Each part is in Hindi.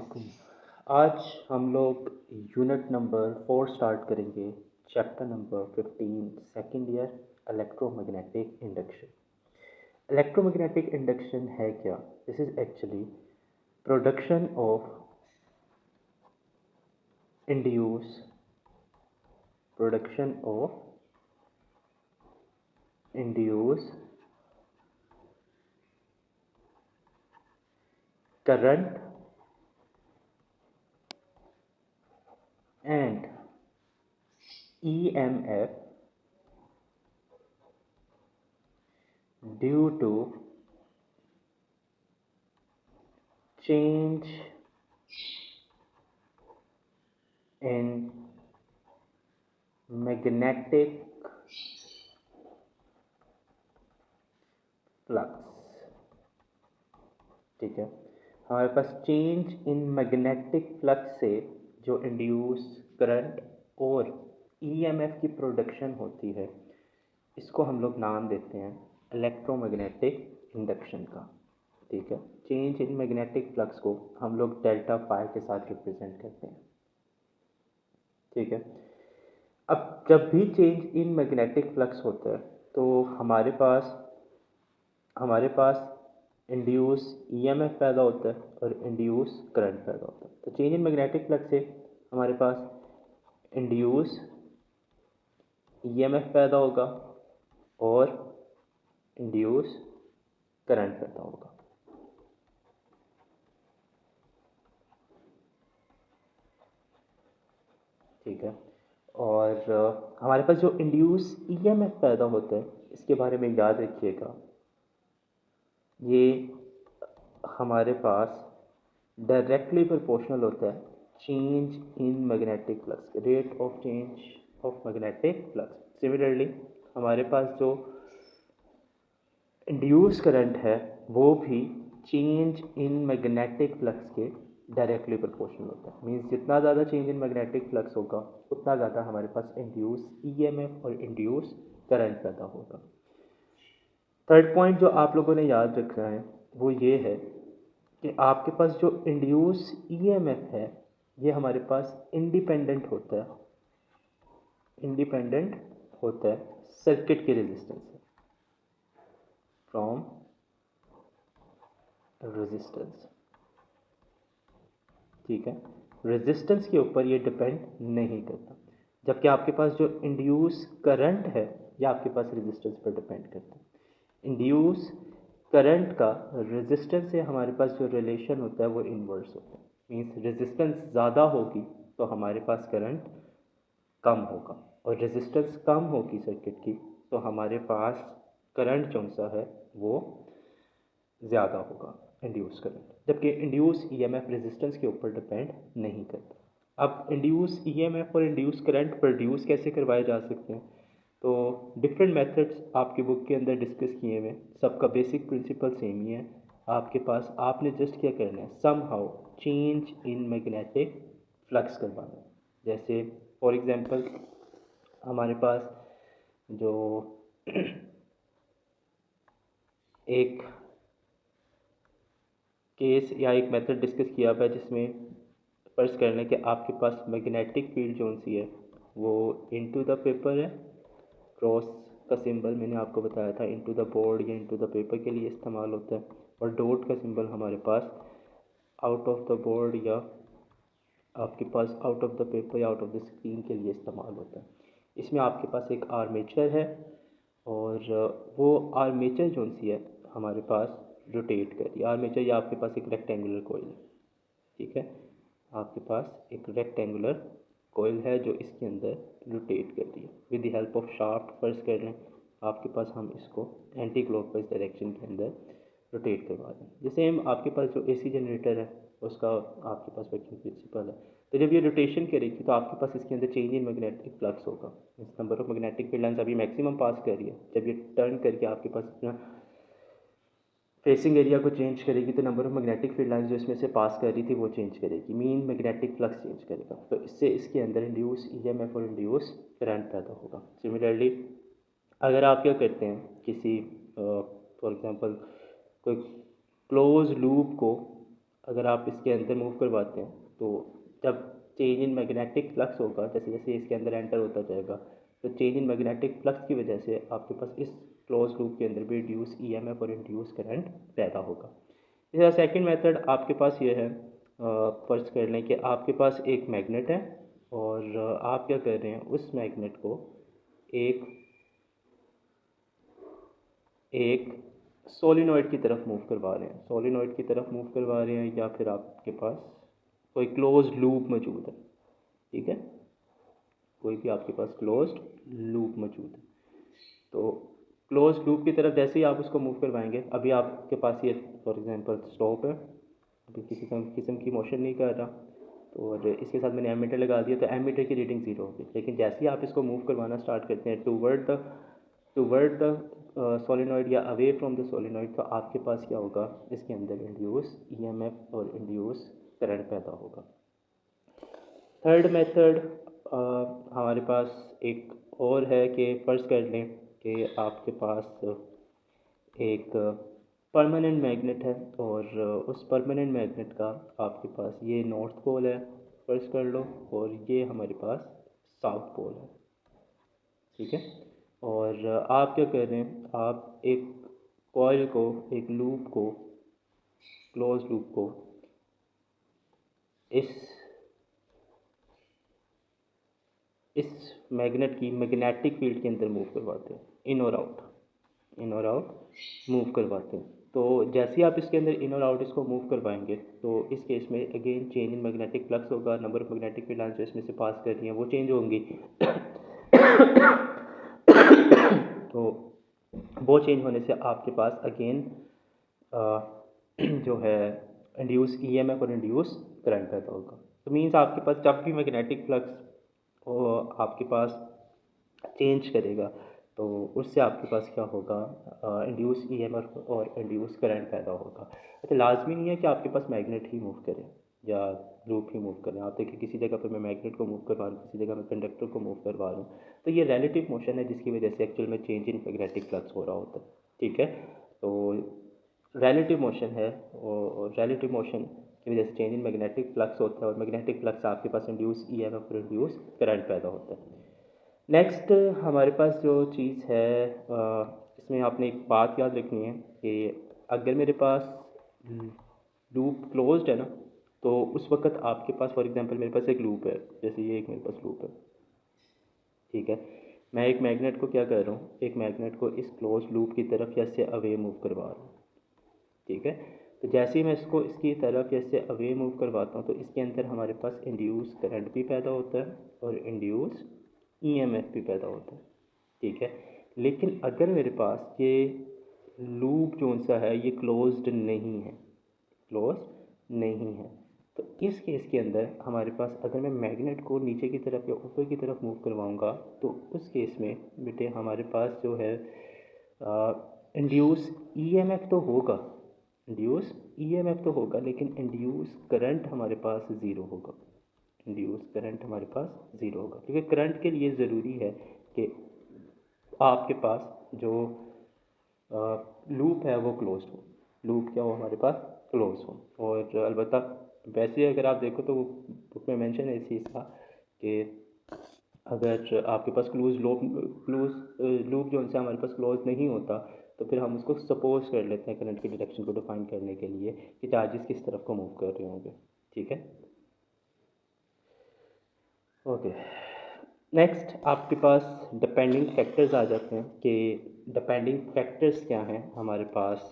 अस्सलामुअलैकुम। आज हम लोग यूनिट नंबर 4 स्टार्ट करेंगे। Chapter number 15 second year electromagnetic induction. Electromagnetic induction है क्या? This is actually production of induce production of induce current and EMF due to change in magnetic flux. ठीक है, हमारे पास चेंज इन मैग्नेटिक फ्लक्स से जो इंड्यूस करंट और ईएमएफ की प्रोडक्शन होती है, इसको हम लोग नाम देते हैं इलेक्ट्रोमैग्नेटिक इंडक्शन का। ठीक है, चेंज इन मैग्नेटिक फ्लक्स को हम लोग डेल्टा फाई के साथ रिप्रेजेंट करते हैं। ठीक है, अब जब भी चेंज इन मैग्नेटिक फ्लक्स होता है तो हमारे पास इंड्यूस ईएमएफ पैदा होता है और इंड्यूस करंट पैदा होता है। तो चेंज इन मैग्नेटिक फ्लक्स से हमारे पास इंड्यूस ईएमएफ पैदा होगा और इंड्यूस करंट पैदा होगा। ठीक है, और हमारे पास जो इंड्यूस ईएमएफ पैदा होता है, इसके बारे में याद रखिएगा, ये हमारे पास डायरेक्टली प्रोपोर्शनल होता है change in magnetic flux, rate of change of magnetic flux. Similarly हमारे पास जो इंड्यूस करंट है वो भी चेंज इन मैग्नेटिक फ्लक्स के डायरेक्टली प्रोपोर्शनल होता है। मीन्स जितना ज़्यादा चेंज इन मैग्नेटिक फ्लक्स होगा उतना ज़्यादा हमारे पास इंड्यूस ईएमएफ और इंड्यूस करंट पैदा होगा। थर्ड पॉइंट जो आप लोगों ने याद रखना है वो ये है कि आपके पास जो इंड्यूस ईएमएफ है ये हमारे पास इंडिपेंडेंट होता है सर्किट के रेजिस्टेंस से, फ्रॉम रेजिस्टेंस। ठीक है, रेजिस्टेंस के ऊपर ये डिपेंड नहीं करता, जबकि आपके पास जो इंड्यूस करंट है ये आपके पास रेजिस्टेंस पर डिपेंड करता है। इंड्यूस करंट का रेजिस्टेंस से हमारे पास जो रिलेशन होता है वो इन्वर्स होता है। मीन्स रेजिस्टेंस ज़्यादा होगी तो हमारे पास करंट कम होगा, और रेजिस्टेंस कम होगी सर्किट की तो हमारे पास करंट जो सा है वो ज़्यादा होगा, इंड्यूस करंट। जबकि इंड्यूस ईएमएफ रेजिस्टेंस के ऊपर डिपेंड नहीं करता। अब इंड्यूस ईएमएफ और इंड्यूस करंट प्रोड्यूस कैसे करवाए जा सकते हैं, तो डिफरेंट मेथड्स आपकी बुक के अंदर डिस्कस किए हुए, सबका बेसिक प्रिंसिपल सेम ही है। आपके पास आपने जस्ट क्या करना है, somehow change in magnetic flux करवाना है। जैसे फॉर एग्जांपल हमारे पास जो एक केस या एक मेथड डिस्कस किया हुआ है जिसमें फर्ज कर लें कि आपके पास मैग्नेटिक फील्ड जो सी है वो इनटू द पेपर है, क्रॉस का सिंबल मैंने आपको बताया था इनटू द बोर्ड या इनटू द पेपर के लिए इस्तेमाल होता है, और डॉट का सिंबल हमारे pass out of the board या आपके pass out of the paper या आउट ऑफ द स्क्रीन के लिए इस्तेमाल होता है। इसमें आपके पास एक आर्मेचर है और वो आर्मेचर जो सी है हमारे पास रोटेट कर रही है। आर्मेचर या आपके पास एक रेक्टेंगुलर कॉइल है। ठीक है, आपके पास एक रेक्टेंगुलर कॉइल है जो इसके अंदर रोटेट कर रही है with the help of shaft. First कर लें आपके पास हम इसको एंटी क्लॉकवाइज डायरेक्शन के अंदर रोटेट करवा दें। जैसे हम आपके पास जो एसी जनरेटर है उसका आपके पास वर्किंग प्रिंसिपल है, तो जब ये रोटेशन करेगी तो आपके पास इसके अंदर चेंज इन मैग्नेटिक फ्लक्स होगा। इस number of magnetic field lines अभी मैक्सिमम पास कर रही है, जब ये टर्न करके आपके पास अपना फेसिंग एरिया को चेंज करेगी तो number of magnetic field lines जो इसमें से पास कर रही थी वो चेंज करेगी, मीन मैग्नेटिक फ्लक्स चेंज करेगा। तो इससे इसके अंदर इंड्यूस ईएमएफ और इंड्यूस करंट पैदा होगा। सिमिलरली अगर आप क्या करते हैं किसी फॉर एग्जांपल कोई क्लोज लूप को अगर आप इसके अंदर मूव करवाते हैं तो जब चेंज इन मैग्नेटिक फ्लक्स होगा, जैसे जैसे इसके अंदर एंटर होता जाएगा, तो चेंज इन मैग्नेटिक फ्लक्स की वजह से आपके पास इस क्लोज लूप के अंदर भी इंड्यूस ईएमएफ और इंड्यूस करंट पैदा होगा। इसका सेकंड मेथड आपके पास ये है, फर्ज कर लें कि आपके पास एक मैग्नेट है और आप क्या कर रहे हैं, उस मैग्नेट को एक एक सोलिनॉइड की तरफ मूव करवा रहे हैं, सोलिनॉइड की तरफ मूव करवा रहे हैं, या फिर आपके पास कोई क्लोज लूप मौजूद है। ठीक है, कोई भी आपके पास क्लोज्ड लूप मौजूद है, तो क्लोज लूप की तरफ जैसे ही आप उसको मूव करवाएंगे, अभी आपके पास ये फॉर एग्जांपल स्टॉप है, अभी किसी किस्म की मोशन नहीं कर रहा, तो और इसके साथ मैंने एमीटर लगा दिया, तो एमीटर की रीडिंग ज़ीरो होगी। लेकिन जैसे ही आप इसको मूव करवाना स्टार्ट करते हैं टूवर्ड द सोलिनॉइड या अवे फ्रॉम द सोलिनॉइड, तो आपके पास क्या होगा, इसके अंदर इंड्यूस ईएमएफ और इंड्यूस करंट पैदा होगा। थर्ड मेथड हमारे पास एक और है कि फ़र्ज़ कर लें कि आपके पास एक परमानेंट मैग्नेट है और उस परमानेंट मैग्नेट का आपके पास ये नॉर्थ पोल है फ़र्ज़ कर लो, और ये हमारे पास साउथ पोल है। ठीक है, और आप क्या कर रहे हैं, आप एक कॉइल को, एक लूप को, क्लोज लूप को इस मैग्नेट की मैग्नेटिक फील्ड के अंदर मूव करवाते हैं, इन और आउट मूव करवाते हैं। तो जैसे ही आप इसके अंदर इन और आउट इसको मूव करवाएंगे, तो इस केस में again change in magnetic flux होगा, number of magnetic field lines जो इसमें से पास कर रही हैं वो चेंज होंगी। तो वो चेंज होने से आपके पास अगेन जो है इंड्यूस ईएमएफ और इंड्यूस करंट पैदा होगा। तो मीन्स आपके पास जब भी मैग्नेटिक फ्लक्स आपके पास चेंज करेगा, तो उससे आपके पास क्या होगा, इंड्यूस ईएमएफ और इंड्यूस करंट पैदा होगा। अच्छा, लाजमी नहीं है कि आपके पास मैग्नेट ही मूव करे या लूप ही मूव करें। आप देखिए किसी जगह पर मैं मैग्नेट को मूव करवा रहा हूँ, किसी जगह मैं कंडक्टर को मूव करवा रहा हूँ, तो ये रिलेटिव मोशन है जिसकी वजह से एक्चुअल में चेंज इन मैग्नेटिक फ्लक्स हो रहा होता है। ठीक है, तो रिलेटिव मोशन है और रिलेटिव मोशन की वजह से चेंज इन मैग्नेटिक फ्लक्स होता है, और मैग्नेटिक फ्लक्स आपके पास इंड्यूस ईएमएफ और इंड्यूस करंट पैदा होता है। नेक्स्ट हमारे पास जो चीज़ है, इसमें आपने एक बात याद रखनी है कि अगर मेरे पास लूप क्लोज्ड है ना, तो उस वक्त आपके पास फॉर एग्जांपल मेरे पास एक लूप है, जैसे ये एक मेरे पास लूप है। ठीक है, मैं एक मैग्नेट को क्या कर रहा हूँ, एक मैग्नेट को इस क्लोज लूप की तरफ या इससे अवे मूव करवा रहा हूँ। ठीक है, तो जैसे ही मैं इसको इसकी तरफ या इससे अवे मूव करवाता हूँ, तो इसके अंदर हमारे पास इंड्यूस करंट भी पैदा होता है और इंड्यूस ईएमएफ भी पैदा होता है। ठीक है, लेकिन अगर मेरे पास ये लूप जो सा है ये क्लोज्ड नहीं है, क्लोज नहीं है, तो इस केस के अंदर हमारे पास अगर मैं मैग्नेट को नीचे की तरफ या ऊपर की तरफ मूव करवाऊंगा, तो उस केस में बेटे हमारे पास जो है इंड्यूस ईएमएफ तो होगा, इंड्यूस ईएमएफ तो होगा, लेकिन इंड्यूस करंट हमारे पास ज़ीरो होगा। इंड्यूस करंट हमारे पास ज़ीरो होगा, क्योंकि करंट के लिए ज़रूरी है कि आपके पास जो लूप है वो क्लोज हो, लूप क्या हो हमारे पास, क्लोज हो। और अलबत्ता वैसे अगर आप देखो तो बुक में मेंशन है इस चीज़ का कि अगर आपके पास लूप जो उनसे हमारे पास क्लोज नहीं होता, तो फिर हम उसको सपोज कर लेते हैं करंट की डायरेक्शन को डिफाइन करने के लिए कि चार्जेस किस तरफ को मूव कर रहे होंगे। ठीक है, ओके। नेक्स्ट आपके पास डिपेंडिंग फैक्टर्स आ जाते हैं कि डिपेंडिंग फैक्टर्स क्या हैं हमारे पास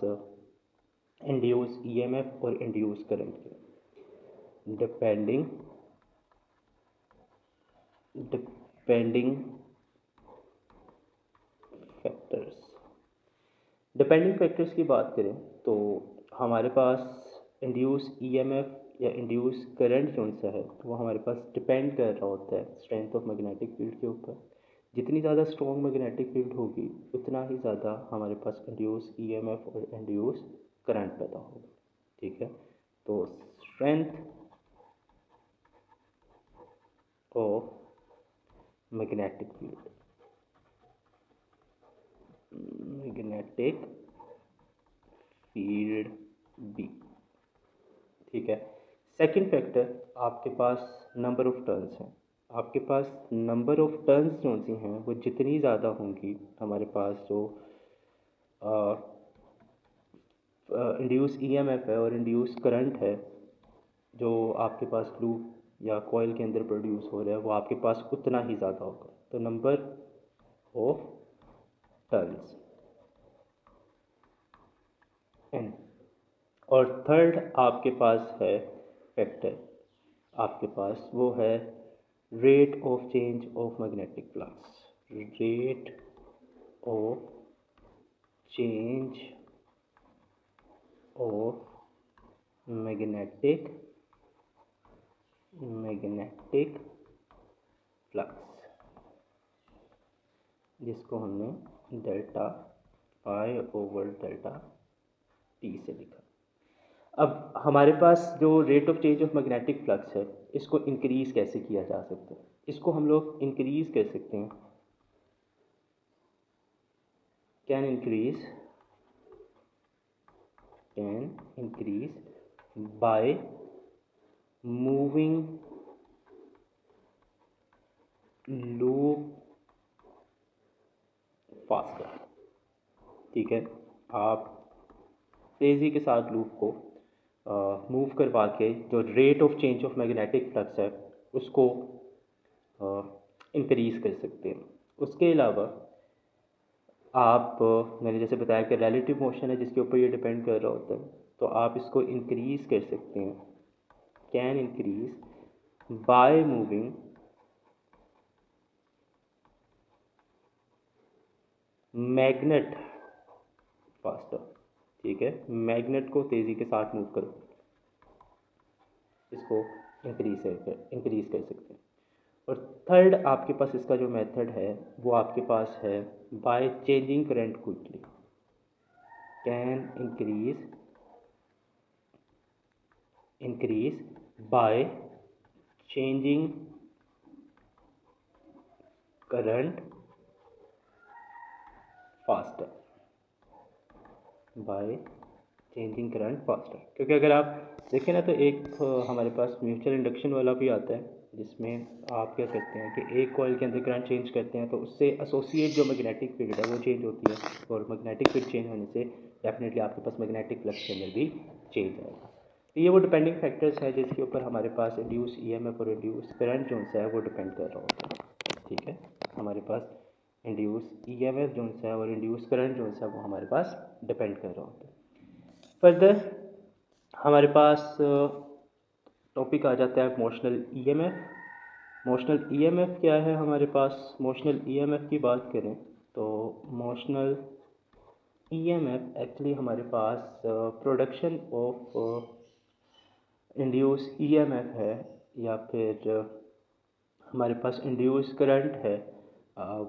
इंड्यूस ईएमएफ और इंड्यूस करंट के। Depending depending factors, depending factors की बात करें तो हमारे पास इंड्यूस ईएमएफ या इंड्यूस करंट जो सा है वो हमारे पास डिपेंड कर रहा होता है स्ट्रेंथ ऑफ मैग्नेटिक फील्ड के ऊपर। जितनी ज़्यादा स्ट्रॉन्ग मैग्नेटिक फील्ड होगी उतना ही ज़्यादा हमारे पास इंड्यूस ईएमएफ और इंड्यूस करंट पैदा होगा। ठीक है, तो strength of magnetic field, magnetic field B, ठीक है। सेकंड फैक्टर, आपके पास नंबर ऑफ़ टर्न्स हैं। आपके पास नंबर ऑफ़ टर्न्स जो सी हैं वो जितनी ज़्यादा होंगी, हमारे पास जो इंड्यूस ईएमएफ है और इंड्यूस करंट है जो आपके पास लूप या कॉइल के अंदर प्रोड्यूस हो रहा है, वो आपके पास उतना ही ज़्यादा होगा। तो नंबर ऑफ टर्न्स एन। और थर्ड आपके पास है फैक्टर, आपके पास वो है rate of change of magnetic flux. Rate of change of magnetic flux, जिसको हमने delta phi over delta T से लिखा। अब हमारे पास जो rate of change of magnetic flux है, इसको इंक्रीज़ कैसे किया जा सकता है? इसको हम लोग इंक्रीज़ कर सकते हैं, can increase by moving loop faster. ठीक है, आप तेज़ी के साथ लूप को मूव करवा के जो rate of change of magnetic flux है उसको इंक्रीज़ कर सकते हैं। उसके अलावा आप मैंने जैसे बताया कि रिलेटिव मोशन है जिसके ऊपर ये डिपेंड कर रहा होता है, तो आप इसको इंक्रीज़ कर सकते हैं, can increase by moving magnet faster. ठीक है, मैग्नेट को तेज़ी के साथ मूव करो, इसको इंक्रीज कर सकते हैं। और थर्ड आपके पास इसका जो मेथड है वो आपके पास है by changing current quickly, can increase by changing current faster, by changing current faster. क्योंकि अगर आप देखें ना तो एक हमारे पास म्यूचुअल इंडक्शन वाला भी आता है जिसमें आप क्या करते हैं कि एक कॉइल के अंदर करंट चेंज करते हैं तो उससे एसोसिएट जो मैग्नेटिक फील्ड है वो चेंज होती है, और मैग्नेटिक फील्ड चेंज होने से डेफिनेटली आपके पास मैग्नेटिक फ्लक्स के अंदर भी चेंज आएगा। तो ये वो डिपेंडिंग फैक्टर्स हैं जिसके ऊपर हमारे पास इंड्यूस ईएमएफ और इंड्यूस करंट जो है वो डिपेंड कर रहा होता है। ठीक है, हमारे पास इंड्यूस ईएमएफ जो है और इंड्यूस करंट जो है वो हमारे पास डिपेंड कर रहा होता है। फर्दर हमारे पास टॉपिक आ जाता है मोशनल ईएमएफ। मोशनल ईएमएफ क्या है हमारे पास? मोशनल ईएमएफ की बात करें तो मोशनल ईएमएफ एक्चुअली हमारे पास प्रोडक्शन ऑफ इंड्यूस ईएमएफ है, या फिर हमारे पास इंड्यूस करंट है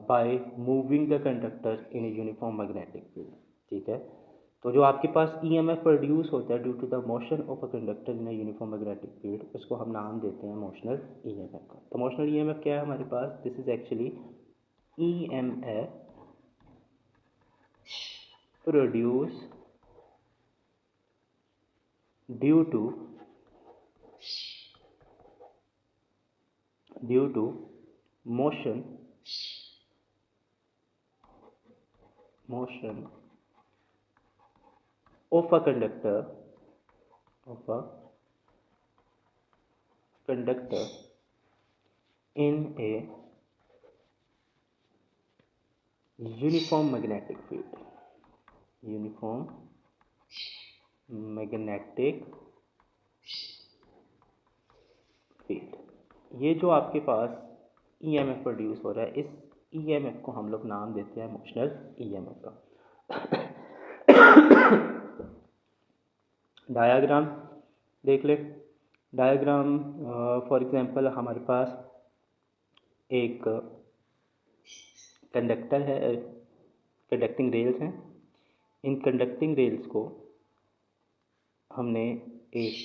by moving the conductor in a uniform magnetic field. ठीक है, तो जो आपके पास ईएमएफ प्रोड्यूस होता है due to the motion of a conductor in a uniform magnetic field, उसको हम नाम देते हैं मोशनल ईएमएफ का। तो मोशनल ईएमएफ क्या है हमारे पास? This is actually EMF produce due to motion of a conductor in a uniform magnetic field, ये जो आपके पास ईएमएफ प्रोड्यूस हो रहा है, इस ईएमएफ को हम लोग नाम देते हैं मोशनल ईएमएफ का। डायाग्राम देख ले। डायाग्राम फॉर एग्जांपल हमारे पास एक कंडक्टर है, कंडक्टिंग रेल्स हैं। इन कंडक्टिंग रेल्स को हमने एक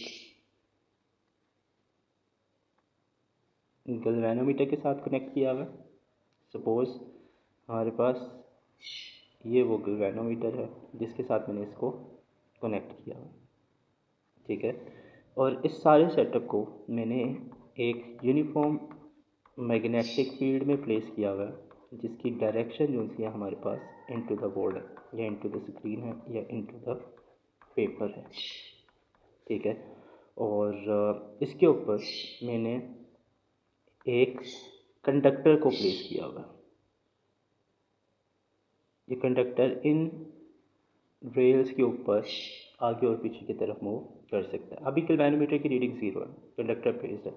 गैल्वेनोमीटर के साथ कनेक्ट किया हुआ है। सपोज हमारे पास ये वो गैल्वेनोमीटर है जिसके साथ मैंने इसको कनेक्ट किया हुआ। ठीक है, और इस सारे सेटअप को मैंने एक यूनिफॉर्म मैग्नेटिक फील्ड में प्लेस किया हुआ है, जिसकी डायरेक्शन जो सी है हमारे पास इनटू द बोर्ड है या इनटू द स्क्रीन है या इनटू द पेपर है, ठीक है। और इसके ऊपर मैंने एक कंडक्टर को प्लेस किया हुआ है। ये कंडक्टर इन रेल्स के ऊपर आगे और पीछे की तरफ मूव कर सकता है। अभी गैल्वेनोमीटर की रीडिंग 0 है, कंडक्टर प्लेस्ड है,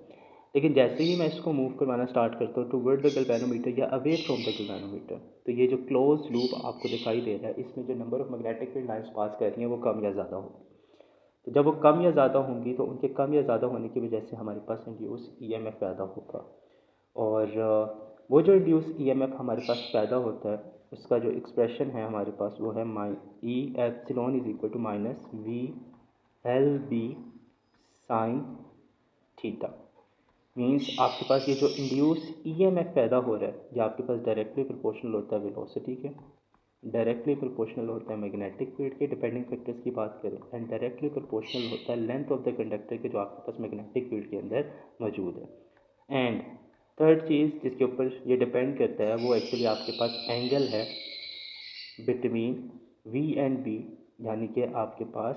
लेकिन जैसे ही मैं इसको मूव करवाना स्टार्ट करता हूँ टुवर्ड द गैल्वेनोमीटर या अवे फ्रॉम द गैल्वेनोमीटर, तो ये जो क्लोज लूप आपको दिखाई दे रहा है, इसमें जो number of magnetic field lines pass कर रही हैं वो कम या ज़्यादा होगी। तो जब वो कम या ज़्यादा होंगी तो उनके कम या ज़्यादा होने की वजह से हमारे पास इंड्यूस ईएमएफ पैदा होगा। और वो जो इंड्यूस ईएमएफ हमारे पास पैदा होता है उसका जो एक्सप्रेशन है हमारे पास वो है E epsilon is equal to minus V L B sine theta. Means आपके पास ये जो इंड्यूस ईएमएफ पैदा हो रहा है ये आपके पास डायरेक्टली प्रोपोर्शनल होता है वेलोसिटी के, डायरेक्टली प्रोपोर्शनल होता है मैग्नेटिक फील्ड के डिपेंडिंग फैक्टर्स की बात करें, एंड डायरेक्टली प्रोपोर्शनल होता है लेंथ ऑफ द कंडक्टर के जो आपके पास मैग्नेटिक फील्ड के अंदर मौजूद है। एंड थर्ड चीज़ जिसके ऊपर ये डिपेंड करता है वो एक्चुअली आपके पास एंगल है बिटवीन वी एंड बी, यानी कि आपके पास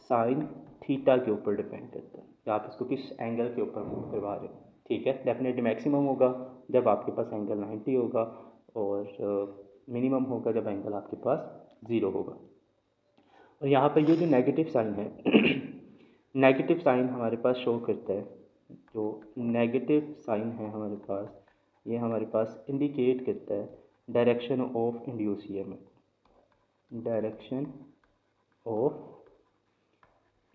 साइन थीटा के ऊपर डिपेंड करता है कि आप इसको किस एंगल के ऊपर मूव करवा रहे हो, ठीक है। डेफिनेटली मैक्सिमम होगा जब आपके पास एंगल 90 होगा और मिनिमम होगा जब एंगल आपके पास 0 होगा। और यहाँ पर ये जो नेगेटिव साइन है नेगेटिव साइन हमारे पास शो करता है, जो नेगेटिव साइन है हमारे पास ये हमारे पास इंडिकेट करता है direction of induce EMF, direction of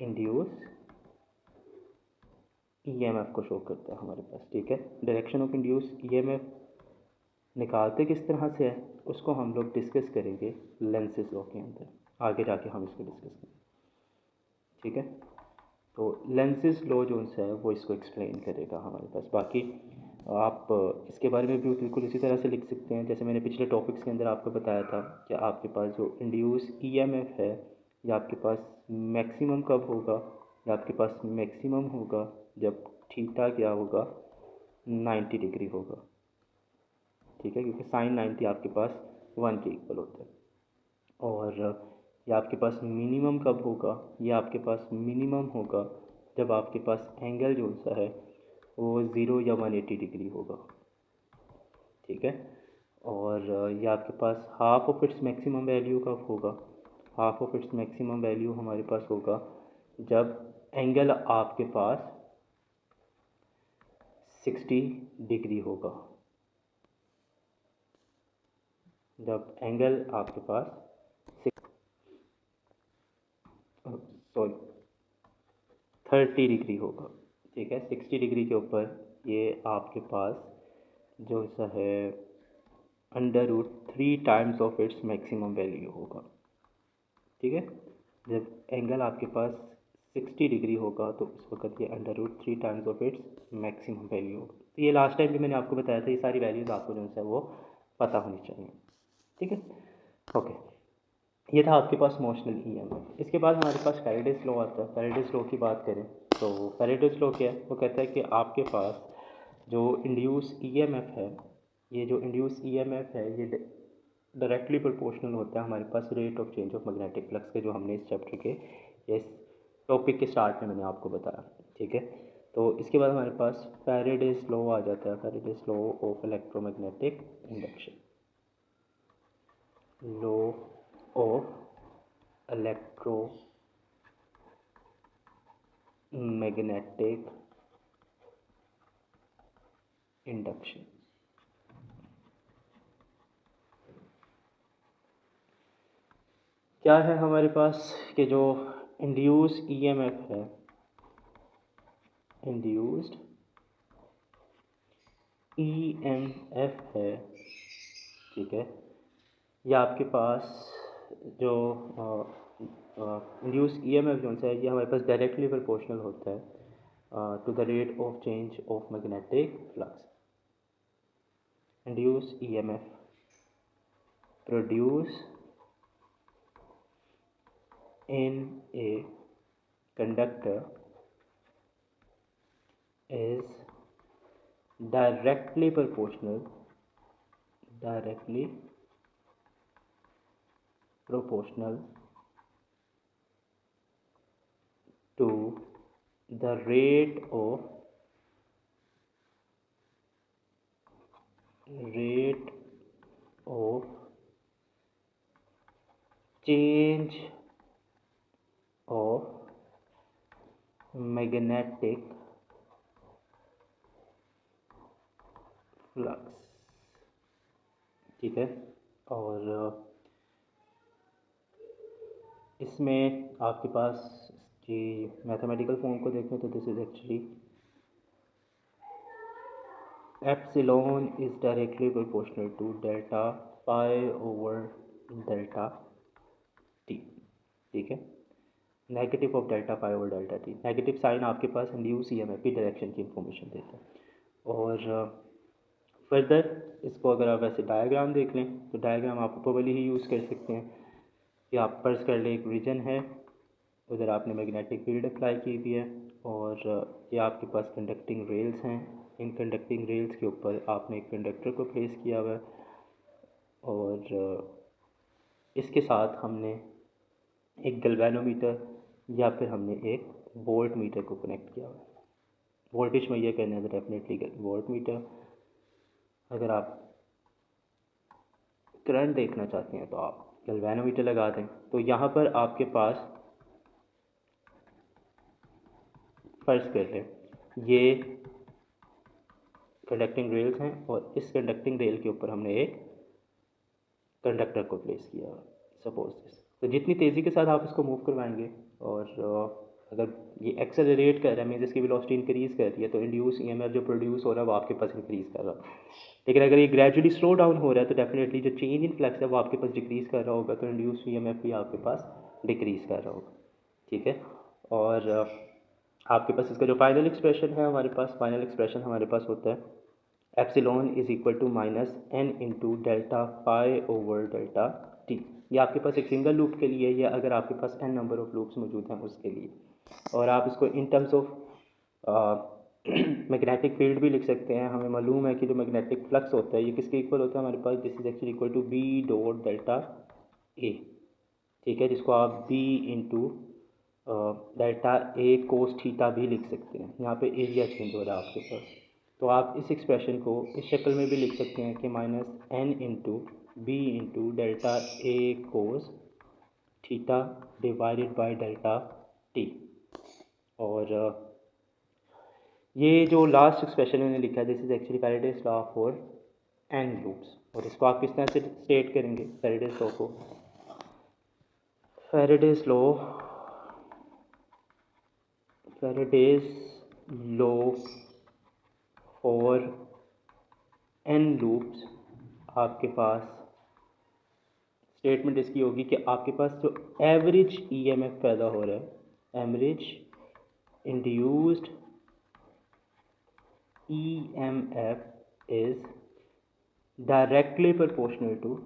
induce EMF को शो करता है हमारे पास, ठीक है। डायरेक्शन ऑफ इंड्यूस ईएमएफ निकालते किस तरह से है उसको हम लोग डिस्कस करेंगे लेंसेज लॉ के अंदर, आगे जाके हम इसको डिस्कस करेंगे, ठीक है। तो लेंसेज लॉ जो है वो इसको एक्सप्लेन करेगा हमारे पास। बाकी आप इसके बारे में भी बिल्कुल इसी तरह से लिख सकते हैं जैसे मैंने पिछले टॉपिक्स के अंदर आपको बताया था कि आपके पास जो इंड्यूस ईएमएफ है या आपके पास मैक्सिमम कब होगा, या आपके पास मैक्सिमम होगा जब थीटा क्या होगा 90 डिग्री होगा, ठीक है, क्योंकि साइन 90 आपके पास 1 के इक्वल होता है। और ये आपके पास मिनिमम कब होगा, ये आपके पास मिनिमम होगा जब आपके पास एंगल जो सा है वो 0 या 180 डिग्री होगा, ठीक है। और ये आपके पास half of its maximum value कब होगा, half of its maximum value हमारे पास होगा जब एंगल आपके पास 60 डिग्री होगा, जब एंगल आपके पास सॉरी 30 डिग्री होगा, ठीक है। 60 डिग्री के ऊपर ये आपके पास जो सा है √3 times of its maximum value होगा, ठीक है। जब एंगल आपके पास 60 डिग्री होगा तो उस वक्त ये √3 times of its maximum value होगा। तो ये लास्ट टाइम भी मैंने आपको बताया था, ये सारी वैल्यूज़ आपको जो है वो पता होनी चाहिए, ठीक है। ओके, ये था आपके पास मोशनल ईएमएफ। इसके बाद हमारे पास फैराडेज लॉ आता है। फैराडेज लॉ की बात करें तो फैराडेज लॉ क्या है, वो कहता है कि आपके पास जो इंड्यूस ईएमएफ है, ये जो इंड्यूस ईएमएफ है ये डायरेक्टली प्रोपोर्शनल होता है हमारे पास rate of change of magnetic flux के, जो हमने इस चैप्टर के इस टॉपिक के स्टार्ट में मैंने आपको बताया, ठीक है। तो इसके बाद हमारे पास फैराडेज लॉ आ जाता है, Faraday's law of electromagnetic induction, law of electromagnetic induction. क्या है हमारे पास कि जो इंड्यूस ईएमएफ है, इंड्यूस्ड ईएमएफ है, ठीक है, या आपके पास जो इंड्यूस ईएमएफ जो है ये हमारे पास डायरेक्टली प्रोपोर्शनल होता है to the rate of change of magnetic flux. Induce EMF produce in a conductor is directly proportional to the rate of change of magnetic flux. ठीक है, और इसमें आपके पास कि मैथमेटिकल फॉर्म को देखें तो this is actually epsilon is directly proportional to delta phi over delta t. ठीक है, negative of delta phi over delta t. Negative sign आपके पास इंड्यूस ईएमएफ की डायरेक्शन की इंफॉर्मेशन देता है। और फर्दर इसको अगर आप ऐसे डायग्राम देख लें तो डायग्राम आप प्रोबेबली ही यूज़ कर सकते हैं कि आप फर्ज कर लें एक रीजन है, उधर आपने मैग्नेटिक फील्ड अप्लाई की हुई है और ये आपके पास कंडक्टिंग रेल्स हैं। इन कंडक्टिंग रेल्स के ऊपर आपने एक कंडक्टर को प्लेस किया हुआ है और इसके साथ हमने एक गैल्वेनोमीटर या फिर हमने एक वोल्ट मीटर को कनेक्ट किया हुआ है। वोल्टेज में ये कहना है डेफिनेटली वोल्ट मीटर। अगर आप करंट देखना चाहते हैं तो आप गैल्वेनोमीटर लगा दें। तो यहाँ पर आपके पास फर्ज कर लें ये कंडक्टिंग रेल्स हैं और इस कंडक्टिंग रेल के ऊपर हमने एक कंडक्टर को प्लेस किया सपोज दिस। तो जितनी तेज़ी के साथ आप इसको मूव करवाएंगे और अगर ये एक्सेलरेट कर रहा है मीन्स इसकी वेलोसिटी इंक्रीज़ कर रही है तो इंड्यूस ईएमएफ जो प्रोड्यूस हो रहा है वो आपके पास इंक्रीज़ कर रहा है। लेकिन अगर ये ग्रेजुअली स्लो डाउन हो रहा है तो डेफिनेटली जो चेंज इन फ्लक्स है वो आपके पास डिक्रीज़ कर रहा होगा, तो इंड्यूस ईएमएफ भी आपके पास डिक्रीज़ कर रहा होगा। ठीक है, और आपके पास इसका जो फाइनल एक्सप्रेशन है हमारे पास होता है epsilon is equal to minus n into delta phi over delta t. ये आपके पास एक सिंगल लूप के लिए या अगर आपके पास एन नंबर ऑफ लूप्स मौजूद हैं उसके लिए। और आप इसको in terms of magnetic field भी लिख सकते हैं। हमें मालूम है कि जो मैग्नेटिक फ्लक्स होता है ये किसके इक्वल होता है हमारे पास, this is actually equal to B dot delta A. ठीक है, जिसको आप B into delta A cos theta भी लिख सकते हैं। यहाँ पे एरिया चेंज हो रहा है आपके पास, तो आप इस एक्सप्रेशन को इस शक्ल में भी लिख सकते हैं कि minus n into B into delta A cos theta divided by delta t. और ये जो लास्ट एक्सप्रेशन मैंने लिखा है this is actually Faraday's law for n loops. और इसको आप किस तरह से स्टेट करेंगे फैराडेज लॉ को, Faraday's law for n loops. आपके पास स्टेटमेंट इसकी होगी कि आपके पास जो एवरेज ईएमएफ पैदा हो रहा है, average induced EMF is directly proportional to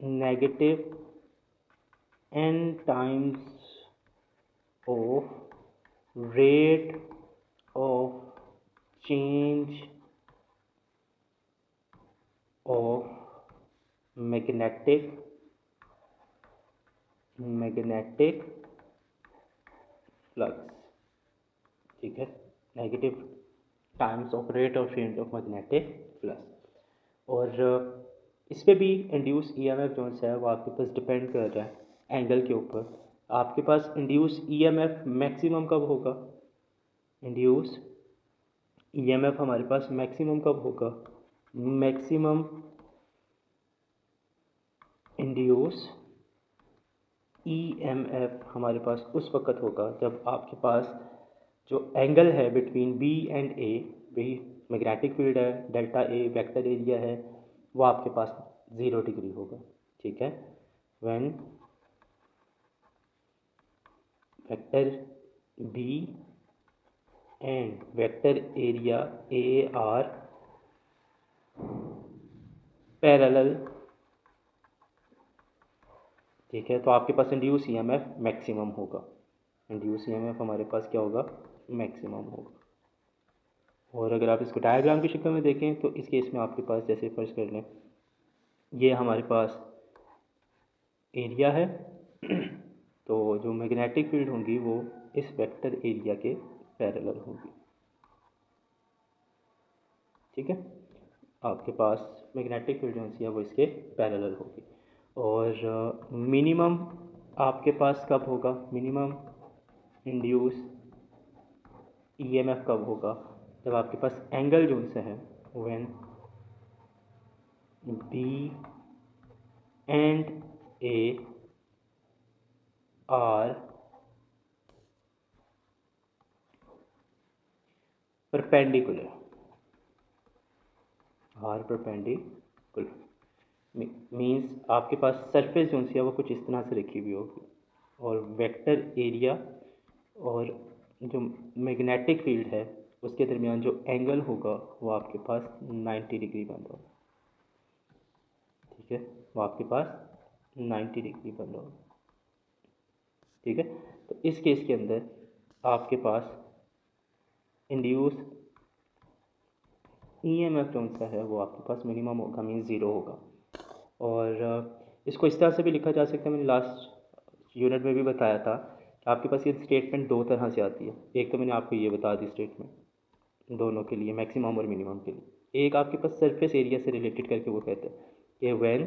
negative n times of rate of change of magnetic flux। ठीक है, negative times of rate of change of magnetic flux. और इस पर भी इंड्यूस ईएमएफ जो है वो आपके पास डिपेंड कर रहा है एंगल के ऊपर। आपके पास इंड्यूस ईएमएफ मैक्सिमम कब होगा, इंड्यूस ईएमएफ हमारे पास मैक्सिमम कब होगा, मैक्सिमम इंड्यूस ईएमएफ हमारे पास उस वक़्त होगा जब आपके पास जो एंगल है बिटवीन बी एंड ए, वही मैग्नेटिक फील्ड है, डेल्टा ए वेक्टर एरिया है, वो आपके पास 0 डिग्री होगा। ठीक है, when vector B and vector area A are parallel, ठीक है। तो आपके पास इंड्यूस ईएमएफ मैक्सिमम होगा, इंड्यूस ईएमएफ हमारे पास क्या होगा, मैक्सिमम होगा। और अगर आप इसको डायग्राम की शक्ल में देखें तो इस केस में आपके पास, जैसे फर्ज कर लें ये हमारे पास एरिया है तो जो मैग्नेटिक फील्ड होंगी वो इस वेक्टर एरिया के पैरेलल होगी, ठीक है। आपके पास मैग्नेटिक फील्ड जो है वो इसके पैरेलल होगी। और मिनिमम आपके पास कब होगा, मिनिमम इंड्यूस ईएमएफ कब होगा, जब आपके पास एंगल जो से है when B and A are perpendicular, are perpendicular means आपके पास सरफेस जो है वो कुछ इस तरह से रखी हुई होगी और वेक्टर एरिया और जो मैग्नेटिक फील्ड है उसके दरमियान जो एंगल होगा वो आपके पास 90 डिग्री बन रहा होगा, ठीक है। वो आपके पास 90 डिग्री बन रहा होगा, ठीक है। तो इस केस के अंदर आपके पास इंड्यूस ईएमएफ जो सा है वो आपके पास मिनिमम होगा, मीन ज़ीरो होगा। और इसको इस तरह से भी लिखा जा सकता है, मैंने लास्ट यूनिट में भी बताया था कि आपके पास ये स्टेटमेंट दो तरह से आती है। एक तो मैंने आपको ये बता दी स्टेटमेंट दोनों के लिए, मैक्सिमम और मिनिमम के लिए। एक आपके पास सरफेस एरिया से रिलेटेड करके वो कहते हैं कि व्हेन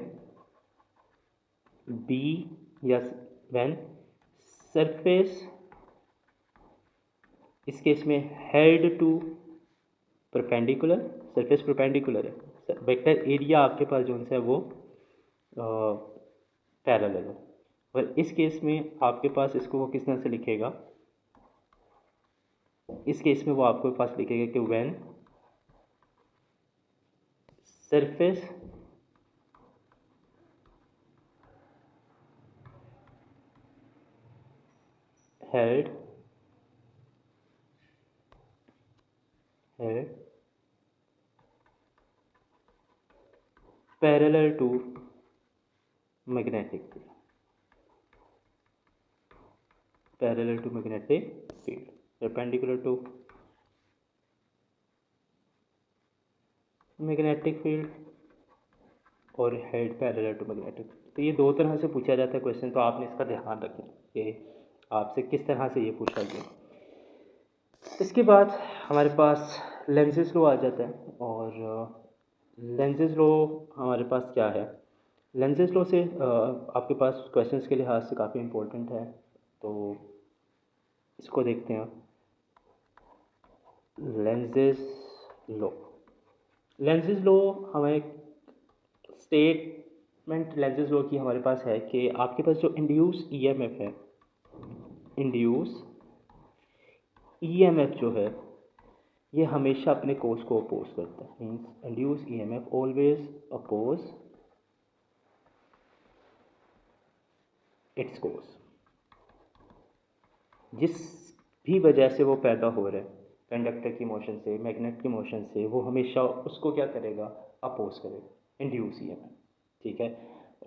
बी या व्हेन सरफेस, इस केस में held to perpendicular, surface perpendicular है, वेक्टर एरिया आपके पास जो है वो पैरेलल है। और इस केस में आपके पास इसको वो किस तरह से लिखेगा, इस केस में वो आपके पास लिखेगा कि when surface held parallel to magnetic field, parallel to magnetic field, perpendicular to magnetic field और हेड पैरेलल टू मैग्नेटिक। तो ये दो तरह से पूछा जाता है क्वेश्चन, तो आपने इसका ध्यान रखना कि आपसे किस तरह से ये पूछा गया। इसके बाद हमारे पास लेंसेज लॉ आ जाता है। और लेंसेज लॉ हमारे पास क्या है, लेंसेज लॉ से आपके पास क्वेश्चंस के लिहाज से काफ़ी इम्पोर्टेंट है, तो इसको देखते हैं। लेंसेज लॉ, लेंसेज लॉ हमें स्टेटमेंट लेंसेज लॉ की हमारे पास है कि आपके पास जो इंड्यूस ईएमएफ है, इंड्यूस ईएमएफ जो है ये हमेशा अपने कोर्स को अपोज करता है, means induce EMF always oppose its cause. जिस भी वजह से वो पैदा हो रहा है, कंडक्टर की मोशन से, मैग्नेट की मोशन से, वो हमेशा उसको क्या करेगा, अपोज करेगा, इंड्यूस ईएमएफ, ठीक है।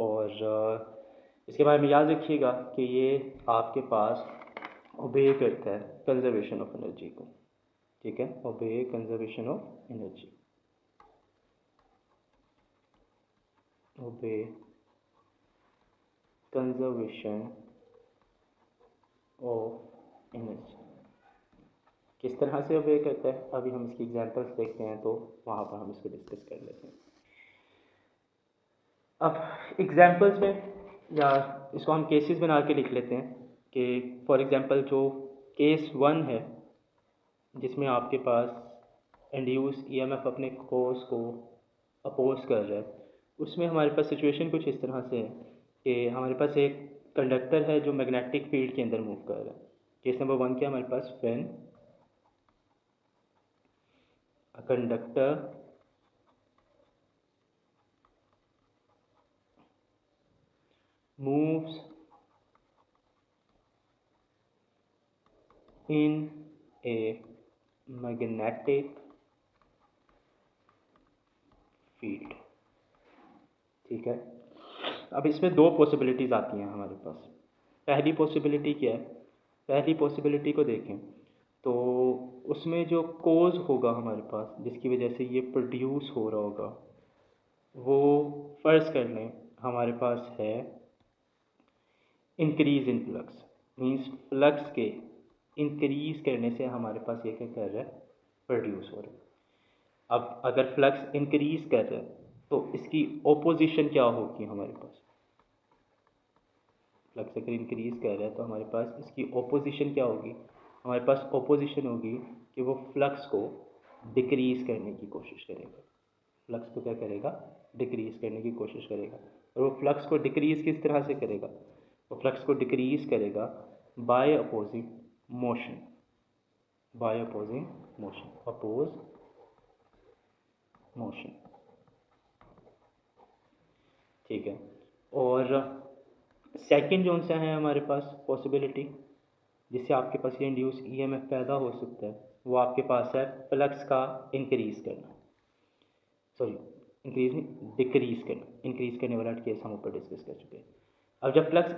और इसके बारे में याद रखिएगा कि ये आपके पास ओबे करता है कंजर्वेशन ऑफ एनर्जी को, ठीक है, obey conservation of energy, obey conservation of energy. किस तरह से ओबे करता है, अभी हम इसकी एग्जांपल्स देखते हैं तो वहाँ पर हम इसको डिस्कस कर लेते हैं। अब एग्जांपल्स में, या इसको हम केसेस बना के लिख लेते हैं कि फॉर एग्जांपल जो केस 1 है जिसमें आपके पास इंड्यूस ईएमएफ अपने कोर्स को अपोज कर रहा है, उसमें हमारे पास सिचुएशन कुछ इस तरह से है कि हमारे पास एक कंडक्टर है जो मैग्नेटिक फील्ड के अंदर मूव कर रहा है। केस नंबर 1 क्या हमारे पास, when a conductor moves in a magnetic field, ठीक है। अब इसमें दो पॉसिबिलिटीज़ आती हैं हमारे पास। पहली पॉसिबिलिटी क्या है? पहली पॉसिबिलिटी को देखें तो उसमें जो कोज़ होगा हमारे पास जिसकी वजह से ये प्रोड्यूस हो रहा होगा, वो फ़र्ज़ कर लें हमारे पास है increase in flux. Means flux के इंक्रीज़ करने से हमारे पास ये क्या कर रहा है? प्रोड्यूस हो रहा है। अब अगर फ्लक्स इंक्रीज़ कर रहा है तो इसकी ओपोजिशन क्या होगी हमारे पास? फ्लक्स अगर इंक्रीज़ कर रहा है तो हमारे पास इसकी ओपोजिशन क्या होगी? हमारे पास ओपोजिशन होगी कि वो फ्लक्स को डिक्रीज़ करने की कोशिश करेगा। फ्लक्स को क्या करेगा? डिक्रीज़ करने की कोशिश करेगा। और वो फ्लक्स को डिक्रीज़ किस तरह से करेगा? वो फ्लक्स को डिक्रीज़ करेगा by opposing motion, by opposing motion, oppose motion. ठीक है। और सेकंड जो सा है हमारे पास पॉसिबिलिटी जिससे आपके पास ये इंड्यूस ईएमएफ पैदा हो सकता है, वो आपके पास है फ्लक्स का इंक्रीज़ करना, सॉरी इंक्रीज नहीं डिक्रीज़ करना। इंक्रीज़ करने वाला केस हम ऊपर डिस्कस कर चुके हैं। अब जब फ्लक्स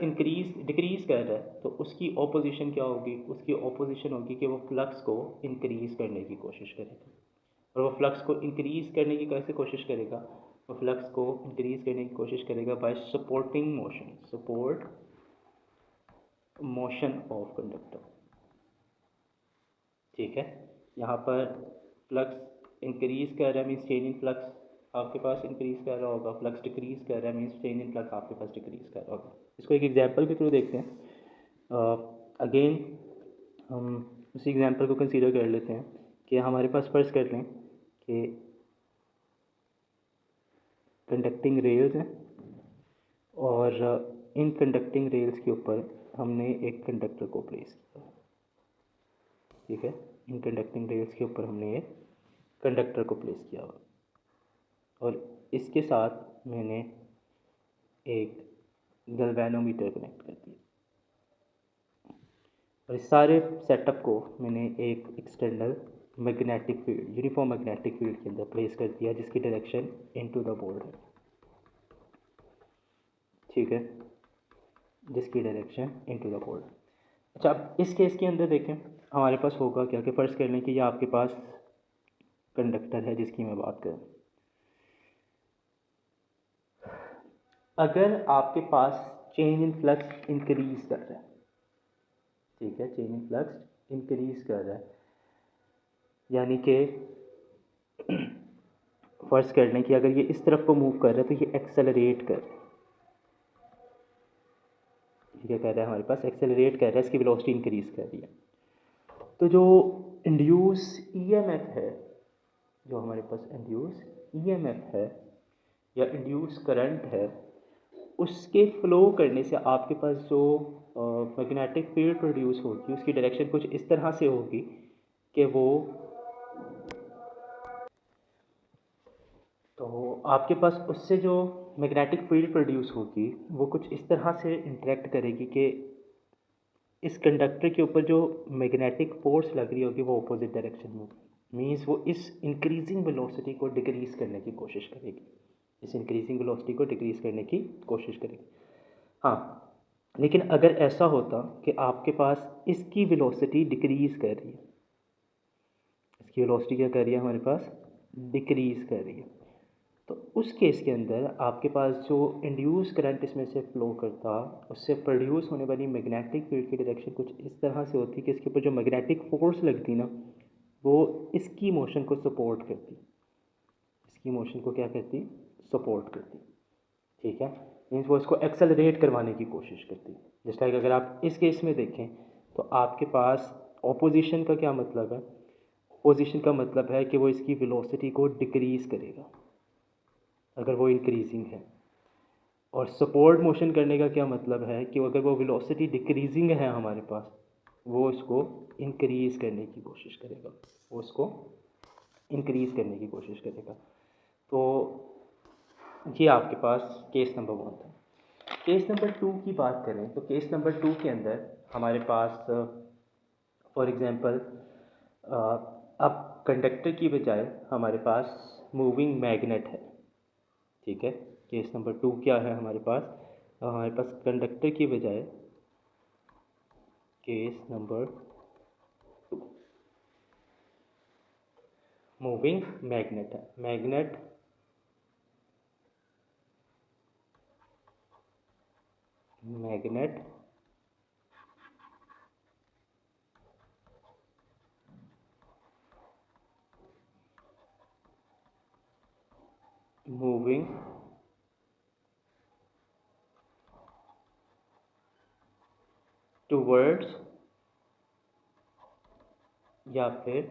डिक्रीज़ कर रहा है तो उसकी ऑपोजिशन क्या होगी? उसकी ऑपोजिशन होगी कि वो फ्लक्स को इंक्रीज़ करने की कोशिश करेगा। और वो फ्लक्स को इंक्रीज़ करने की कैसे कोशिश करेगा? वो फ्लक्स को इंक्रीज़ करने की कोशिश करेगा bye supporting motion, support motion of conductor. ठीक है। यहाँ पर फ्लक्स इंक्रीज़ कर रहा है मीन्स चेंज इन फ्लक्स आपके पास इंक्रीज़ कर रहा होगा, फ्लक्स डिक्रीज़ कर रहा है मीन्स चेंज इन फ्लक्स आपके पास डिक्रीज़ कर रहा होगा। इसको एक एग्जांपल के थ्रू देखते हैं। अगेन हम उसी एग्जांपल को कंसीडर कर लेते हैं कि हमारे पास फर्ज कर लें कि कंडक्टिंग रेल्स हैं और इन कंडक्टिंग रेल्स के ऊपर हमने एक कंडक्टर को प्लेस किया। ठीक है। इन कंडक्टिंग रेल्स के ऊपर हमने एक कंडक्टर को प्लेस किया और इसके साथ मैंने एक गैल्वेनोमीटर कनेक्ट कर दिया और इस सारे सेटअप को मैंने एक external magnetic field, uniform magnetic field के अंदर प्लेस कर दिया जिसकी डायरेक्शन इनटू द बोर्ड है। ठीक है, जिसकी डायरेक्शन इनटू द बोर्ड। अच्छा, अब इस केस के अंदर देखें हमारे पास होगा क्या कि फ़र्ज़ कर लें कि ये आपके पास कंडक्टर है जिसकी मैं बात करूँ। अगर आपके पास चेंज इन फ्लक्स इंक्रीज़ कर रहा है, ठीक है, चेंज इन फ्लक्स इंक्रीज़ कर रहा है, यानी कि फ़र्ज़ कर लें कि अगर ये इस तरफ को मूव कर रहा है तो ये एक्सेलरेट कर रहा है। ये क्या कर रहा है? हमारे पास एक्सेलरेट कर रहा है, इसकी वेलोसिटी इंक्रीज़ कर रही है। तो जो इंड्यूस ईएमएफ है, जो हमारे पास इंड्यूस ईएमएफ है या इंड्यूस करंट है, उसके फ्लो करने से आपके पास जो मैग्नेटिक फील्ड प्रोड्यूस होगी उसकी डायरेक्शन कुछ इस तरह से होगी कि वो तो आपके पास उससे जो मैग्नेटिक फील्ड प्रोड्यूस होगी वो कुछ इस तरह से इंटरेक्ट करेगी कि इस कंडक्टर के ऊपर जो मैग्नेटिक फोर्स लग रही होगी वो अपोजिट डायरेक्शन में होगी। मीन्स वो इस इंक्रीजिंग वेलोसिटी को डिक्रीज़ करने की कोशिश करेगी, इस इंक्रीजिंग वेलोसिटी को डिक्रीज़ करने की कोशिश करेगी। हाँ, लेकिन अगर ऐसा होता कि आपके पास इसकी वेलोसिटी डिक्रीज़ कर रही है, इसकी वेलोसिटी क्या कर रही है? हमारे पास डिक्रीज़ कर रही है, तो उस केस के अंदर आपके पास जो इंड्यूस करंट इसमें से फ़्लो करता, उससे प्रोड्यूस होने वाली मैग्नेटिक फील्ड की डायरेक्शन कुछ इस तरह से होती कि इसके ऊपर जो मैग्नेटिक फोर्स लगती ना, वो इसकी मोशन को सपोर्ट करती, इसकी मोशन को क्या करती? सपोर्ट करती। ठीक है, मीन्स वो इसको एक्सेलरेट करवाने की कोशिश करती। जस्ट लाइक अगर आप इस केस में देखें तो आपके पास ऑपोजिशन का क्या मतलब है? ऑपोजिशन का मतलब है कि वो इसकी वेलोसिटी को डिक्रीज़ करेगा अगर वो इंक्रीजिंग है। और सपोर्ट मोशन करने का क्या मतलब है कि अगर वो वेलोसिटी डिक्रीजिंग है हमारे पास, वो इसको इंक्रीज़ करने की कोशिश करेगा, वो इसको इंक्रीज़ करने की कोशिश करेगा। तो ये आपके पास केस नंबर 1 था। केस नंबर 2 की बात करें तो केस नंबर 2 के अंदर हमारे पास फॉर एग्ज़ाम्पल अब कंडक्टर की बजाय हमारे पास मूविंग मैग्नेट है। ठीक है। केस नंबर 2 क्या है हमारे पास? हमारे पास कंडक्टर की बजाय केस नंबर 2 मूविंग मैग्नेट है। मैग्नेट मूविंग टूवर्ड्स या फिर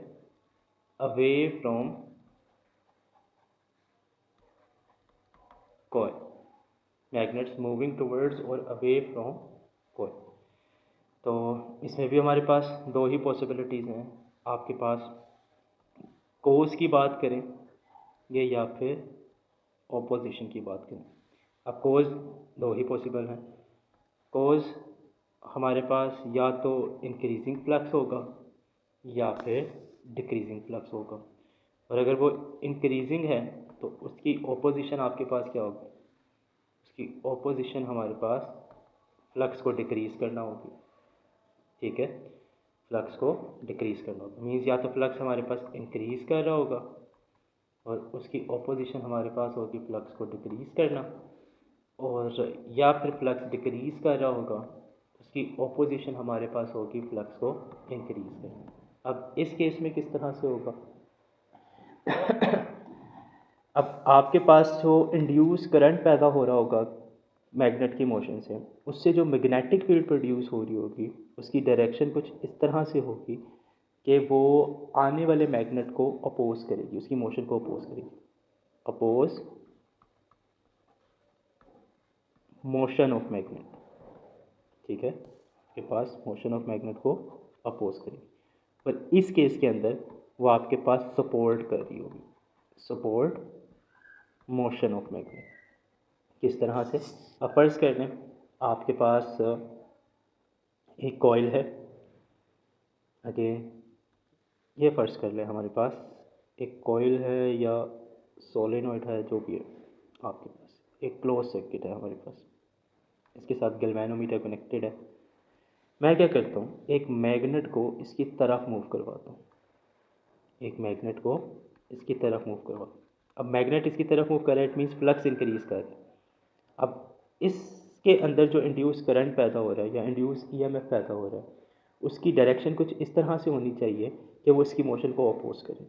away from coil. Magnets moving towards और अवे फ्रॉम कॉइल। तो इसमें भी हमारे पास दो ही पॉसिबिलिटीज़ हैं। आपके पास कोस की बात करें ये या फिर ऑपोजिशन की बात करें। अब कोस दो ही पॉसिबल हैं। कोस हमारे पास या तो इंक्रीजिंग फ्लक्स होगा या फिर डिक्रीजिंग फ्लक्स होगा। और अगर वो इंक्रीजिंग है तो उसकी ऑपोजिशन आपके पास क्या होगी? उसकी ऑपोजिशन हमारे पास फ्लक्स को डिक्रीज़ करना होगी। ठीक है, फ्लक्स को डिक्रीज़ करना होगा। मीन्स या तो फ्लक्स हमारे पास इंक्रीज़ कर रहा होगा और उसकी ऑपोजिशन हमारे पास होगी फ्लक्स को डिक्रीज़ करना, और या फिर फ्लक्स डिक्रीज़ कर रहा होगा, उसकी ऑपोजिशन हमारे पास होगी फ्लक्स को इंक्रीज़ करना। अब इस केस में किस तरह से होगा? अब आपके पास जो इंड्यूस करंट पैदा हो रहा होगा मैग्नेट की मोशन से, उससे जो मैग्नेटिक फील्ड प्रोड्यूस हो रही होगी उसकी डायरेक्शन कुछ इस तरह से होगी कि वो आने वाले मैग्नेट को अपोज करेगी, उसकी मोशन को अपोज करेगी। Oppose motion of magnet. ठीक है, आपके पास मोशन ऑफ मैग्नेट को अपोज करेगी। पर इस केस के अंदर वो आपके पास सपोर्ट कर रही होगी। सपोर्ट मोशन ऑफ मैग्नेट किस तरह से? अब फर्ज कर लें आपके पास एक कॉइल है। अगेन ये फ़र्ज कर लें हमारे पास एक कॉइल है या सोलेनॉइड है, जो भी है आपके पास, एक क्लोज सर्किट है हमारे पास, इसके साथ गैल्वेनोमीटर कनेक्टेड है। मैं क्या करता हूँ, एक मैग्नेट को इसकी तरफ मूव करवाता हूँ। एक मैग्नेट को इसकी तरफ मूव करवाता हूँ। अब मैग्नेट इसकी तरफ मूव कर रहा है, इट मीन्स फ्लक्स इंक्रीज कर रहा है। अब इसके अंदर जो इंड्यूस करंट पैदा हो रहा है या इंड्यूस ईएमएफ पैदा हो रहा है, उसकी डायरेक्शन कुछ इस तरह से होनी चाहिए कि वो इसकी मोशन को अपोज करे।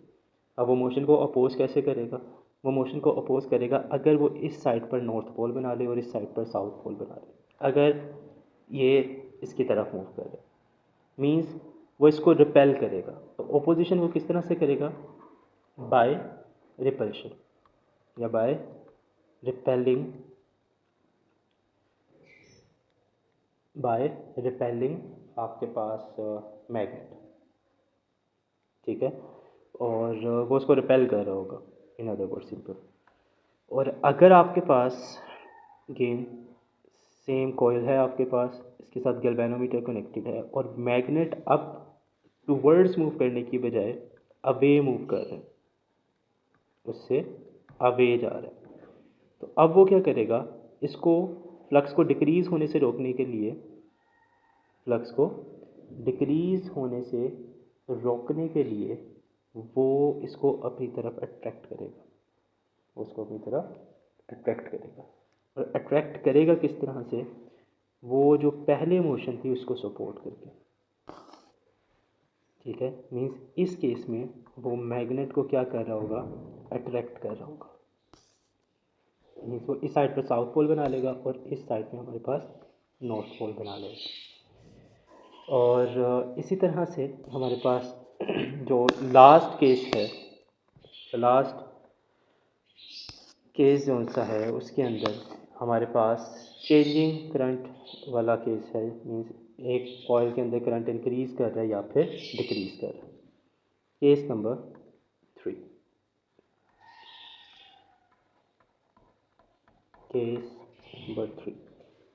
अब वो मोशन को अपोज कैसे करेगा? वो मोशन को अपोज करेगा अगर वो इस साइड पर नॉर्थ पोल बना ले और इस साइड पर साउथ पोल बना ले। अगर ये इसकी तरफ मूव कर रहा है मीन्स वो इसको रिपेल करेगा। तो ओपोजिशन वो किस तरह से करेगा? बाय रिपल्शन या बाय रिपेलिंग, बाय रिपेलिंग आपके पास मैग्नेट। ठीक है, और वो उसको रिपेल कर रहा होगा, इन अदर वर्ड सिंपल। और अगर आपके पास गेन सेम कॉइल है आपके पास, इसके साथ गैल्वेनोमीटर कनेक्टेड है और मैग्नेट अब टूवर्ड्स मूव करने की बजाय अवे मूव कर रहे हैं, उससे अवे जा रहा है, तो अब वो क्या करेगा? इसको फ्लक्स को डिक्रीज़ होने से रोकने के लिए, फ्लक्स को डिक्रीज़ होने से रोकने के लिए वो इसको अपनी तरफ अट्रैक्ट करेगा, उसको अपनी तरफ अट्रैक्ट करेगा। और अट्रैक्ट करेगा किस तरह से? वो जो पहले मोशन थी उसको सपोर्ट करके। ठीक है, मीन्स इस केस में वो मैग्नेट को क्या कर रहा होगा? अट्रैक्ट कर रहा होगा। मीन्स वो इस साइड पर साउथ पोल बना लेगा और इस साइड में हमारे पास नॉर्थ पोल बना लेगा। और इसी तरह से हमारे पास जो लास्ट केस है, लास्ट केस जो सा है उसके अंदर हमारे पास चेंजिंग करंट वाला केस है। मीन्स एक कॉइल के अंदर करंट इंक्रीज़ कर रहा है या फिर डिक्रीज़ कर रहा है। केस नंबर 3,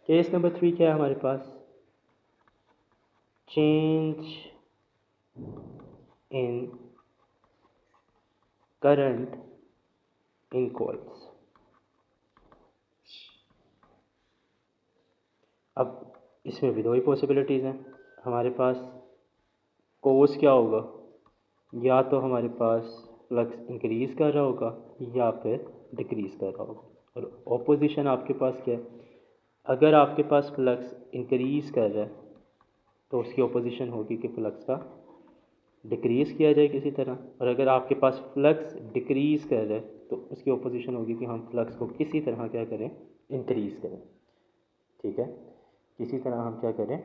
केस नंबर 3 क्या है हमारे पास? Change in current in coils. इसमें भी दो ही पॉसिबिलिटीज़ हैं हमारे पास। कोस क्या होगा, या तो हमारे पास फ्लक्स इंक्रीज़ कर रहा होगा या फिर डिक्रीज़ कर रहा होगा। और ऑपोजिशन आपके पास क्या है, अगर आपके पास फ्लक्स इंक्रीज़ कर रहा है तो उसकी ऑपोजिशन होगी कि फ्लक्स का डिक्रीज़ किया जाए किसी तरह, और अगर आपके पास फ्लक्स डिक्रीज़ कर रहा है तो उसकी ऑपोजिशन होगी कि हम फ्लक्स को किसी तरह क्या करें, इंक्रीज़ करें। ठीक है, किसी तरह हम क्या करें,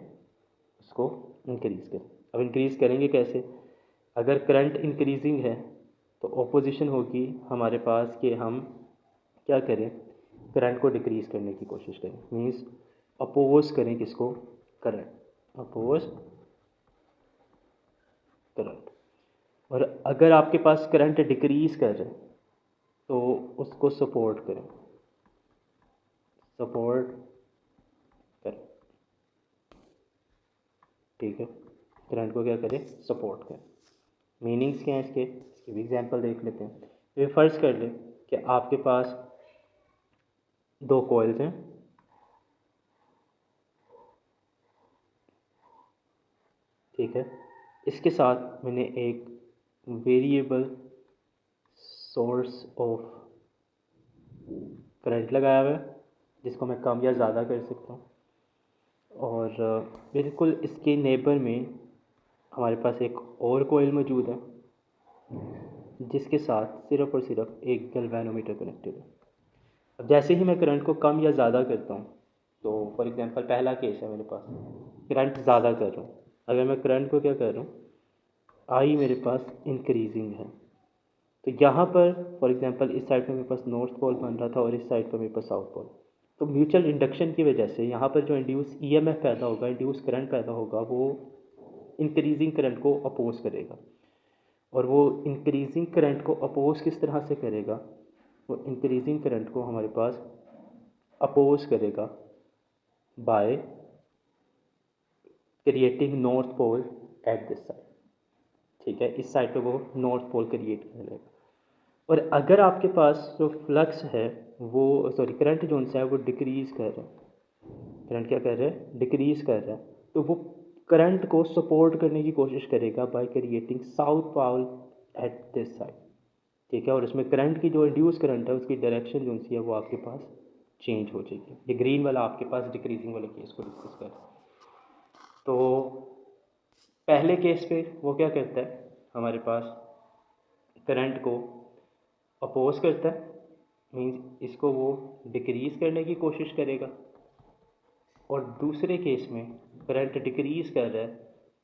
उसको इंक्रीज़ करें। अब इंक्रीज़ करेंगे कैसे, अगर करंट इंक्रीजिंग है तो ऑपोजिशन होगी हमारे पास कि हम क्या करें, करंट को डिक्रीज़ करने की कोशिश करें, मींस अपोज करें किसको, करंट, अपोज करंट। और अगर आपके पास करंट डिक्रीज़ कर रहे हैं तो उसको सपोर्ट करें, सपोर्ट करें। ठीक है, करंट को क्या करें, सपोर्ट करें। मीनिंग्स क्या हैं इसके भी एग्जांपल देख लेते हैं। तो ये फ़र्ज़ कर लें कि आपके पास दो कॉइल्स हैं, ठीक है, इसके साथ मैंने एक वेरिएबल सोर्स ऑफ करंट लगाया हुआ है जिसको मैं कम या ज़्यादा कर सकता हूँ। और बिल्कुल इसके नेबर में हमारे पास एक और कॉइल मौजूद है जिसके साथ सिर्फ़ और सिर्फ एक गैल्वेनोमीटर कनेक्टेड है। अब जैसे ही मैं करंट को कम या ज़्यादा करता हूँ, तो फॉर एग्जांपल पहला केस है मेरे पास, करंट ज़्यादा कर रहा हूँ, अगर मैं करंट को क्या कर रहा हूँ, आई मेरे पास इंक्रीजिंग है, तो यहाँ पर फॉर एग्जांपल इस साइड पर मेरे पास नॉर्थ पोल बन रहा था और इस साइड पर मेरे पास साउथ पोल, तो म्यूचुअल इंडक्शन की वजह से यहाँ पर जो इंड्यूस ईएमएफ पैदा होगा, इंड्यूस करंट पैदा होगा, वो इंक्रीजिंग करंट को अपोज करेगा। और वो इंक्रीजिंग करंट को अपोज किस तरह से करेगा, वो इंक्रीजिंग करंट को हमारे पास अपोज करेगा by creating north pole at this side. ठीक है, इस साइड पे वो नॉर्थ पोल क्रिएट कर लेगा। और अगर आपके पास जो फ्लक्स है वो करंट जो है वो डिक्रीज़ कर रहा है, करंट क्या कर रहा है, डिक्रीज़ कर रहा है, तो वो करंट को सपोर्ट करने की कोशिश करेगा by creating south pole at this side. ठीक है, और इसमें करंट की जो इंड्यूस करंट है उसकी डायरेक्शन जो है वो आपके पास चेंज हो जाएगी। ये ग्रीन वाला आपके पास डिक्रीजिंग वाले केस को डिस्कस कर, तो पहले केस पे वो क्या करता है, हमारे पास करंट को अपोज करता है, मीन्स इसको वो डिक्रीज़ करने की कोशिश करेगा। और दूसरे केस में करंट डिक्रीज़ कर रहा है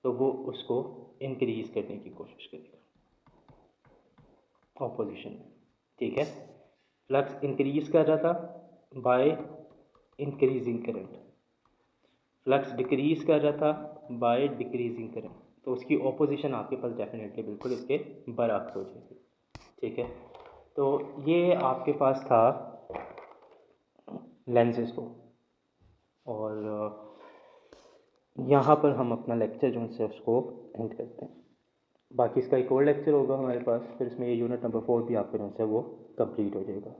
तो वो उसको इंक्रीज़ करने की कोशिश करेगा ऑपोजिशन में। ठीक है, फ्लक्स इंक्रीज़ कर रहा था by increasing current, flux decrease कर रहा था बाय डिक्रीजिंग करंट, तो उसकी ऑपोजिशन आपके पास डेफिनेटली बिल्कुल इसके बराबर हो जाएगी। ठीक है, तो ये आपके पास था लेंसेज को, और यहाँ पर हम अपना लेक्चर जो है उसको एंड करते हैं। बाकी इसका एक और लेक्चर होगा हमारे पास, फिर इसमें ये यूनिट नंबर 4 भी आपके जो है वो कंप्लीट हो जाएगा।